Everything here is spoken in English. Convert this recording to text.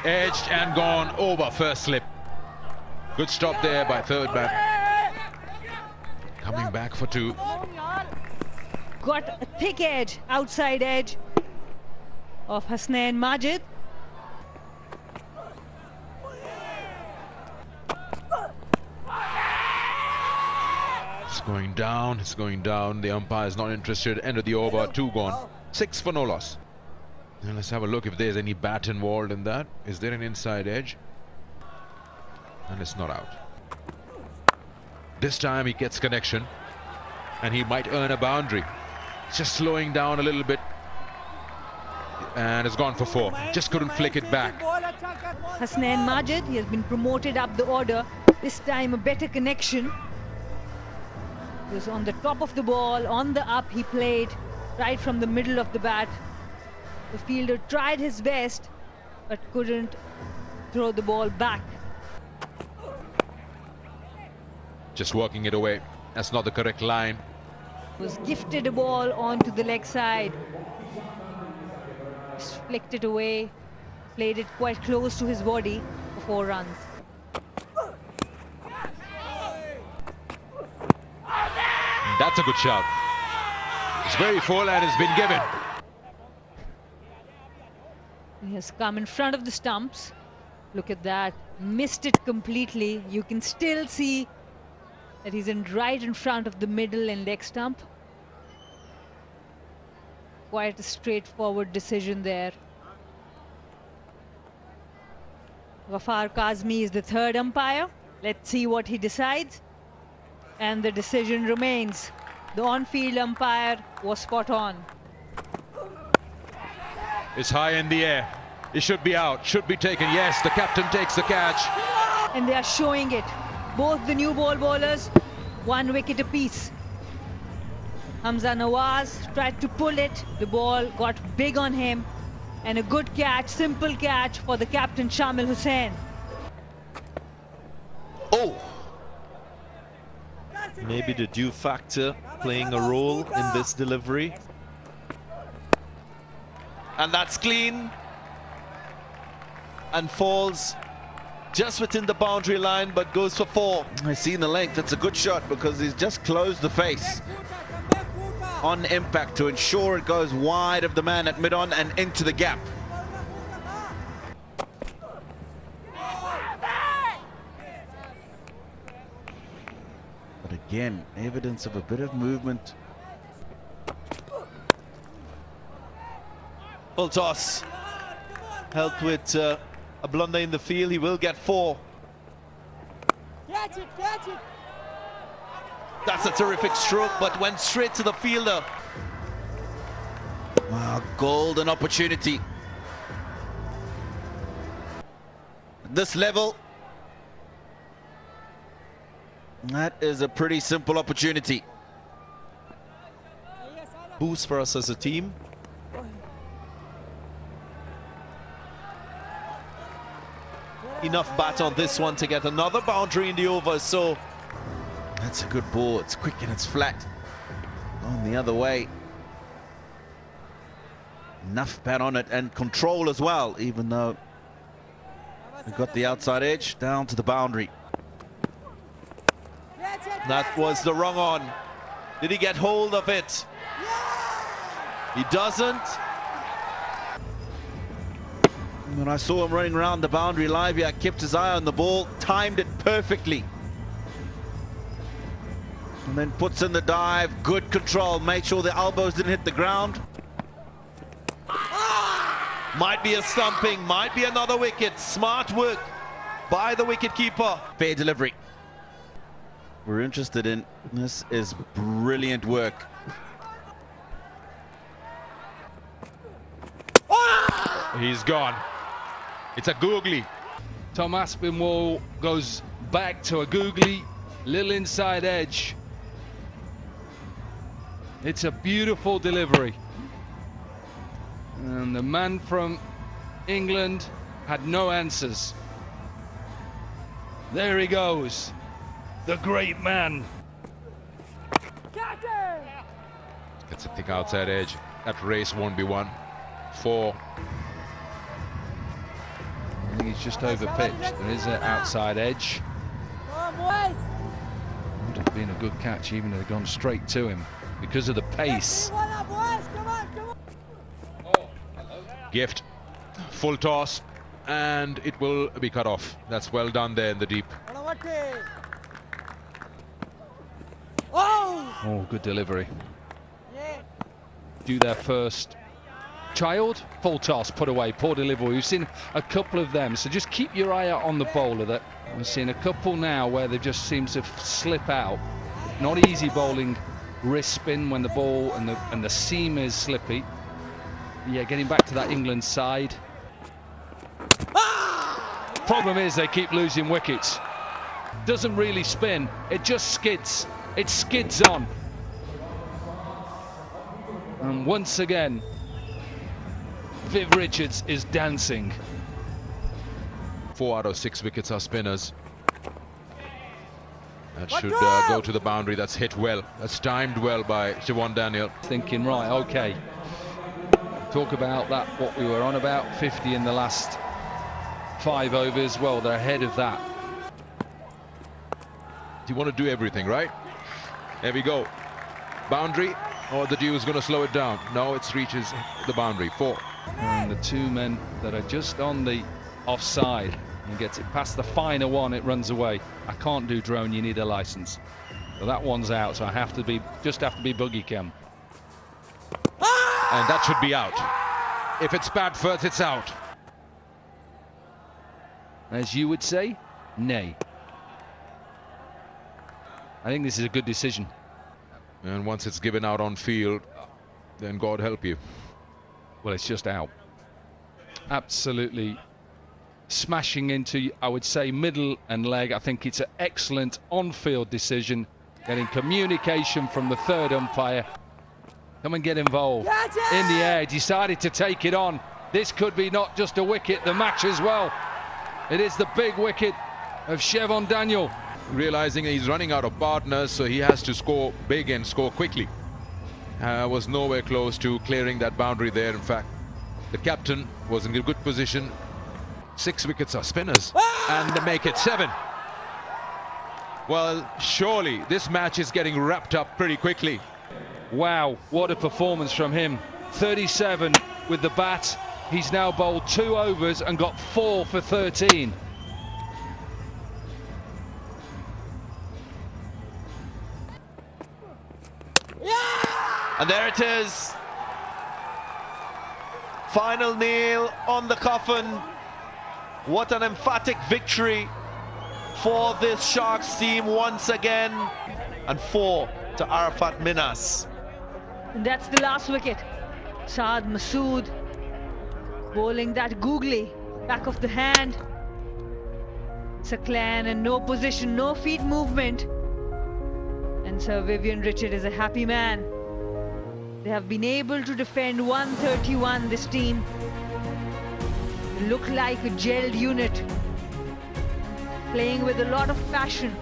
Edged and gone over first slip. Good stop there by third man. Coming back for two. Got a thick edge, outside edge of Hasnain Majid. It's going down, it's going down. The umpire is not interested. End of the over, two gone. 6 for no loss. Now let's have a look if there's any bat involved in that. Is there an inside edge? And it's not out. This time he gets connection and he might earn a boundary. It's just slowing down a little bit and it's gone for 4. Just couldn't flick it back. Hasnain Majid, he has been promoted up the order. This time a better connection. He was on the top of the ball, on the up he played, right from the middle of the bat. The fielder tried his best but couldn't throw the ball back. Just working it away. That's not the correct line. Was gifted a ball onto the leg side. Just flicked it away, played it quite close to his body for 4 runs. That's a good shot. It's very full and it's been given. He has come in front of the stumps. Look at that. Missed it completely. You can still see that he's right in front of the middle and leg stump. Quite a straightforward decision there. Ghaffar Kazmi is the third umpire. Let's see what he decides. And the decision remains. The on-field umpire was spot on. It's high in the air. It should be out, should be taken. Yes, the captain takes the catch. And they are showing it. Both the new ball bowlers, 1 wicket apiece. Hamza Nawaz tried to pull it. The ball got big on him. And a good catch, simple catch for the captain Shamil Hussain. Oh! Maybe the dew factor playing a role in this delivery. And that's clean. And falls just within the boundary line, but goes for 4. I've seen the length. It's a good shot because he's just closed the face on impact to ensure it goes wide of the man at mid-on and into the gap. But again, evidence of a bit of movement. Full toss. Helped with a blunder in the field. He will get 4. Catch it, catch it. That's a terrific stroke, but went straight to the fielder. Wow, golden opportunity. At this level, that is a pretty simple opportunity. Boost for us as a team. Enough bat on this one to get another boundary in the over, so that's a good ball. It's quick and it's flat. On the other way. Enough bat on it and control as well, even though we got the outside edge down to the boundary. That was the wrong on. Did he get hold of it? He doesn't. When I saw him running around the boundary live here, I kept his eye on the ball, timed it perfectly. And then puts in the dive, good control, made sure the elbows didn't hit the ground. Might be a stumping, might be another wicket. Smart work by the wicketkeeper. Fair delivery. We're interested in. This is brilliant work. He's gone. It's a googly. Tom Aspinwall goes back to a googly, little inside edge. It's a beautiful delivery. And the man from England had no answers. There he goes, the great man. Gets a thick outside edge. That race won't be won. 4. think he's just over pitch. There is an outside edge. Come on, boys. Would have been a good catch even if they'd gone straight to him because of the pace. Come on, boys. Come on, come on. Gift. Full toss. And it will be cut off. That's well done there in the deep. Oh! Good delivery. Yeah. Do their first. Child, full toss, put away, poor delivery. We've seen a couple of them, so just keep your eye out on the bowler. That we've seen a couple now where they just seem to slip out. Not easy bowling, wrist spin when the ball and the seam is slippy. Yeah, getting back to that England side. Problem is they keep losing wickets. Doesn't really spin, it just skids. It skids on. And once again, Viv Richards is dancing. 4 out of 6 wickets are spinners. That should go to the boundary. That's hit well. That's timed well by Siobhan Daniel. Thinking, right, okay. Talk about that, what we were on about, 50 in the last 5 overs. Well, they're ahead of that. You want to do everything, right? There we go. Boundary, or the dew is going to slow it down. No, it reaches the boundary. 4. And the 2 men that are just on the offside and gets it past the finer one, it runs away. I can't do drone, you need a license. So that one's out, so I have to be buggy cam. And that should be out. If it's Padford, it's out. As you would say, nay. I think this is a good decision. And once it's given out on field, then God help you. Well, it's just out. Absolutely smashing into, I would say, middle and leg. I think it's an excellent on-field decision. Getting communication from the third umpire. Come and get involved. In the air, decided to take it on. This could be not just a wicket, the match as well. It is the big wicket of Siobhan Daniel. Realizing he's running out of partners, so he has to score big and score quickly. Was nowhere close to clearing that boundary there. In fact, the captain was in a good position. 6 wickets are spinners, and they make it 7. Well, surely this match is getting wrapped up pretty quickly. Wow, what a performance from him. 37 with the bat. He's now bowled 2 overs and got 4 for 13. And there it is. Final nail on the coffin. What an emphatic victory for this Sharks team once again. And 4 to Arafat Minas. And that's the last wicket. Saad Masood bowling that googly, back of the hand. Saklan in no position, no feet movement. And Sir Vivian Richard is a happy man. They have been able to defend 131, this team. They look like a gelled unit, playing with a lot of passion.